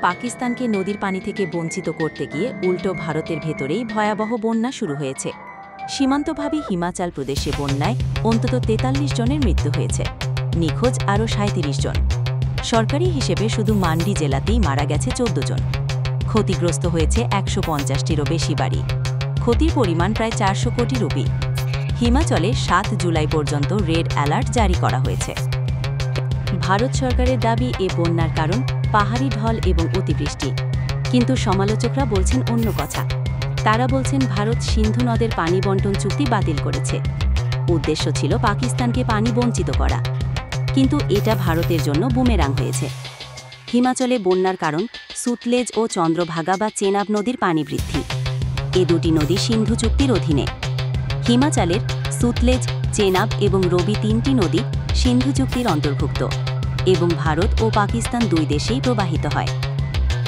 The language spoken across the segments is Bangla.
পাকিস্তানকে নদীর পানি থেকে বঞ্চিত করতে গিয়ে উল্টো ভারতের ভেতরেই ভয়াবহ বন্যা শুরু হয়েছে। সীমান্তভাবে হিমাচল প্রদেশে বন্যায় অন্তত ৪৩ জনের মৃত্যু হয়েছে, নিখোঁজ আরও ৩৭ জন। সরকারি হিসেবে শুধু মান্ডি জেলাতেই মারা গেছে ১৪ জন। ক্ষতিগ্রস্ত হয়েছে ১৫০টিরও বেশি বাড়ি। ক্ষতির পরিমাণ প্রায় ৪০০ কোটি রুপি। হিমাচলে ৭ জুলাই পর্যন্ত রেড অ্যালার্ট জারি করা হয়েছে। ভারত সরকারের দাবি এ বন্যার কারণ পাহাড়ি ঢল এবং অতিবৃষ্টি, কিন্তু সমালোচকরা বলছেন অন্য কথা। তারা বলছেন ভারত সিন্ধু নদের পানি বণ্টন চুক্তি বাতিল করেছে। উদ্দেশ্য ছিল পাকিস্তানকে পানি বঞ্চিত করা, কিন্তু এটা ভারতের জন্য বুমেরাং হয়েছে। হিমাচলে বন্যার কারণ সুতলেজ ও চন্দ্রভাগা বা চেনাব নদীর পানি বৃদ্ধি। এ দুটি নদী সিন্ধু চুক্তির অধীনে। হিমাচলের সুতলেজ, চেনাব এবং রবি ৩টি নদী সিন্ধু চুক্তির অন্তর্ভুক্ত এবং ভারত ও পাকিস্তান দুই দেশেই প্রবাহিত হয়।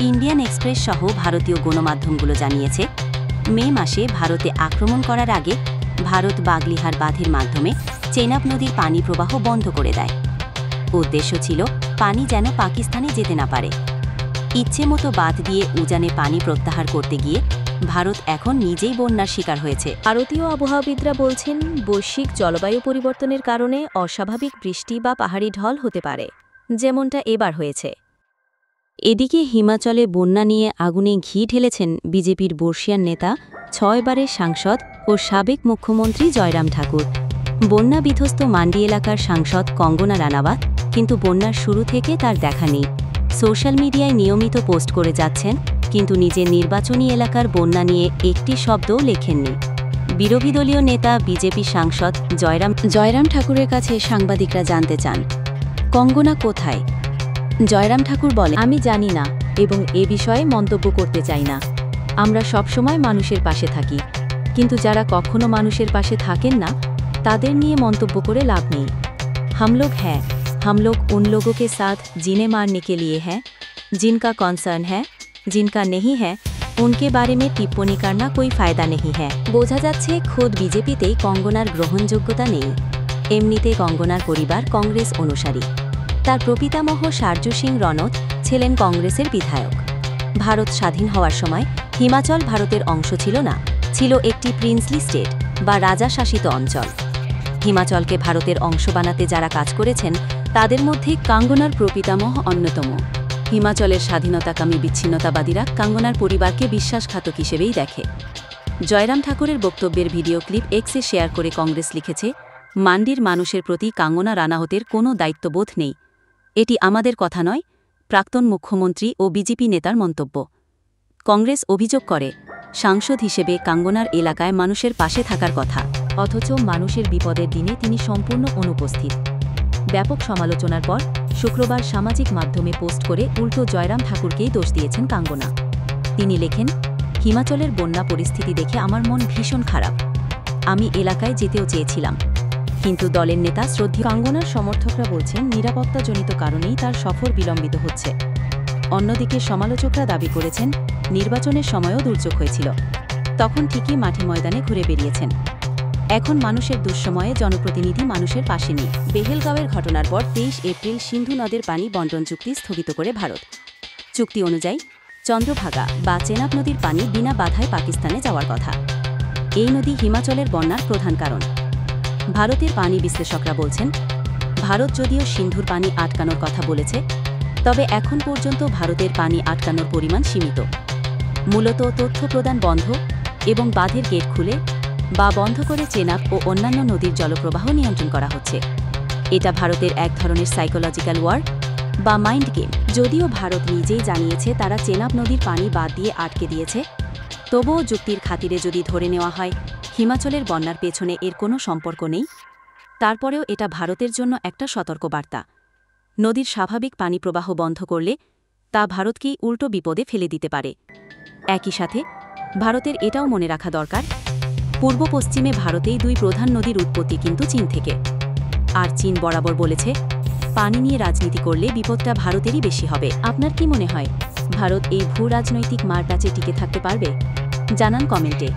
ইন্ডিয়ান এক্সপ্রেস সহ ভারতীয় গণমাধ্যমগুলো জানিয়েছে, মে মাসে ভারতে আক্রমণ করার আগে ভারত বাগলিহার বাঁধের মাধ্যমে চেনাব নদীর পানি প্রবাহ বন্ধ করে দেয়। উদ্দেশ্য ছিল পানি যেন পাকিস্তানে যেতে না পারে। ইচ্ছে মতো বাঁধ দিয়ে উজানে পানি প্রত্যাহার করতে গিয়ে ভারত এখন নিজেই বন্যার শিকার হয়েছে। ভারতীয় আবহাওয়াবিদরা বলছেন, বৈশ্বিক জলবায়ু পরিবর্তনের কারণে অস্বাভাবিক বৃষ্টি বা পাহাড়ি ঢল হতে পারে, যেমনটা এবার হয়েছে। এদিকে হিমাচলে বন্যা নিয়ে আগুনে ঘি ঢেলেছেন বিজেপির বর্ষিয়ান নেতা, ৬ বারের সাংসদ ও সাবেক মুখ্যমন্ত্রী জয়রাম ঠাকুর। বন্যা বিধ্বস্ত মান্ডি এলাকার সাংসদ কঙ্গনা রানাওয়াত কিন্তু বন্যার শুরু থেকে তার দেখা নেই। সোশ্যাল মিডিয়ায় নিয়মিত পোস্ট করে যাচ্ছেন, কিন্তু নিজের নির্বাচনী এলাকার বন্যা নিয়ে একটি শব্দও লেখেননি। বিরোধী দলীয় নেতা বিজেপি সাংসদ জয়রাম ঠাকুরের কাছে সাংবাদিকরা জানতে চান, কঙ্গনা কোথায়? জয়রাম ঠাকুর বলে, আমি জানি না এবং এ বিষয়ে মন্তব্য করতে চাই না। আমরা সবসময় মানুষের পাশে থাকি, কিন্তু যারা কখনো মানুষের পাশে থাকেন না তাদের নিয়ে মন্তব্য করে লাভ নেই। हम लोग उन लोगों के साथ जिन्हें मारने के लिए हैं, जिनका कॉन्सर्न है, जिनका नहीं है उनके बारे में टिप्पणी करना कोई फायदा नहीं है। বোঝা যাচ্ছে খোদ বিজেপিতেই কঙ্গনার গ্রহণযোগ্যতা নেই। এমনিতে কঙ্গনার পরিবার কংগ্রেস অনুসারী। তার প্রপিতামহ সারজু সিং রনৌত ছিলেন কংগ্রেসের বিধায়ক। ভারত স্বাধীন হওয়ার সময় হিমাচল ভারতের অংশ ছিল না, ছিল একটি প্রিন্সলি স্টেট বা রাজা শাসিত অঞ্চল। হিমাচলকে ভারতের অংশ বানাতে যারা কাজ করেছেন তাদের মধ্যে কাঙ্গনার প্রপিতামহ অন্যতম। হিমাচলের স্বাধীনতাকামী বিচ্ছিন্নতাবাদীরা কাঙ্গনার পরিবারকে বিশ্বাসঘাতক হিসেবেই দেখে। জয়রাম ঠাকুরের বক্তব্যের ভিডিও ক্লিপ এক্সে শেয়ার করে কংগ্রেস লিখেছে, মান্ডির মানুষের প্রতি কাঙ্গনা রানাওতের কোনো দায়িত্ববোধ নেই। এটি আমাদের কথা নয়, প্রাক্তন মুখ্যমন্ত্রী ও বিজেপি নেতার মন্তব্য। কংগ্রেস অভিযোগ করে, সাংসদ হিসেবে কাঙ্গনার এলাকায় মানুষের পাশে থাকার কথা, অথচ মানুষের বিপদের দিনে তিনি সম্পূর্ণ অনুপস্থিত। ব্যাপক সমালোচনার পর শুক্রবার সামাজিক মাধ্যমে পোস্ট করে উল্টো জয়রাম ঠাকুরকেই দোষ দিয়েছেন কাঙ্গনা। তিনি লেখেন, হিমাচলের বন্যা পরিস্থিতি দেখে আমার মন ভীষণ খারাপ। আমি এলাকায় যেতেও চেয়েছিলাম, কিন্তু দলের নেতা শ্রদ্ধেয় কাঙ্গনার সমর্থকরা বলছেন নিরাপত্তাজনিত কারণেই তার সফর বিলম্বিত হচ্ছে। অন্যদিকে সমালোচকরা দাবি করেছেন, নির্বাচনের সময়ও দুর্যোগ হয়েছিল, তখন ঠিকই মাঠে ময়দানে ঘুরে বেরিয়েছেন। এখন মানুষের দুঃসময়ে জনপ্রতিনিধি মানুষের পাশে নেই। বেহেলগাঁওয়ের ঘটনার পর ২৩ এপ্রিল সিন্ধু নদের পানি বণ্টন চুক্তি স্থগিত করে ভারত। চুক্তি অনুযায়ী চন্দ্রভাগা বা চেনাব নদীর পানি বিনা বাধায় পাকিস্তানে যাওয়ার কথা। এই নদী হিমাচলের বন্যার প্রধান কারণ। ভারতের পানি বিশ্লেষকরা বলছেন, ভারত যদিও সিন্ধুর পানি আটকানোর কথা বলেছে, তবে এখন পর্যন্ত ভারতের পানি আটকানোর পরিমাণ সীমিত। মূলত তথ্য প্রদান বন্ধ এবং বাঁধের গেট খুলে বা বন্ধ করে চেনাব ও অন্যান্য নদীর জলপ্রবাহ নিয়ন্ত্রণ করা হচ্ছে। এটা ভারতের এক ধরনের সাইকোলজিক্যাল ওয়ার বা মাইন্ড গেম। যদিও ভারত নিজেই জানিয়েছে তারা চেনাব নদীর পানি বাদ দিয়ে আটকে দিয়েছে, তবুও যুক্তির খাতিরে যদি ধরে নেওয়া হয় হিমাচলের বন্যার পেছনে এর কোনো সম্পর্ক নেই, তারপরেও এটা ভারতের জন্য একটা সতর্কবার্তা। নদীর স্বাভাবিক পানি প্রবাহ বন্ধ করলে তা ভারতকেই উল্টো বিপদে ফেলে দিতে পারে। একই সাথে ভারতের এটাও মনে রাখা দরকার, পূর্ব পশ্চিমে ভারতেই দুই প্রধান নদীর উৎপত্তি কিন্তু চীন থেকে। আর চীন বরাবর বলেছে, পানি নিয়ে রাজনীতি করলে বিপদটা ভারতেরই বেশি হবে। আপনার কি মনে হয়, ভারত এই ভূ রাজনৈতিক মারপ্যাচে টিকে থাকতে পারবে? জানান কমেন্টে।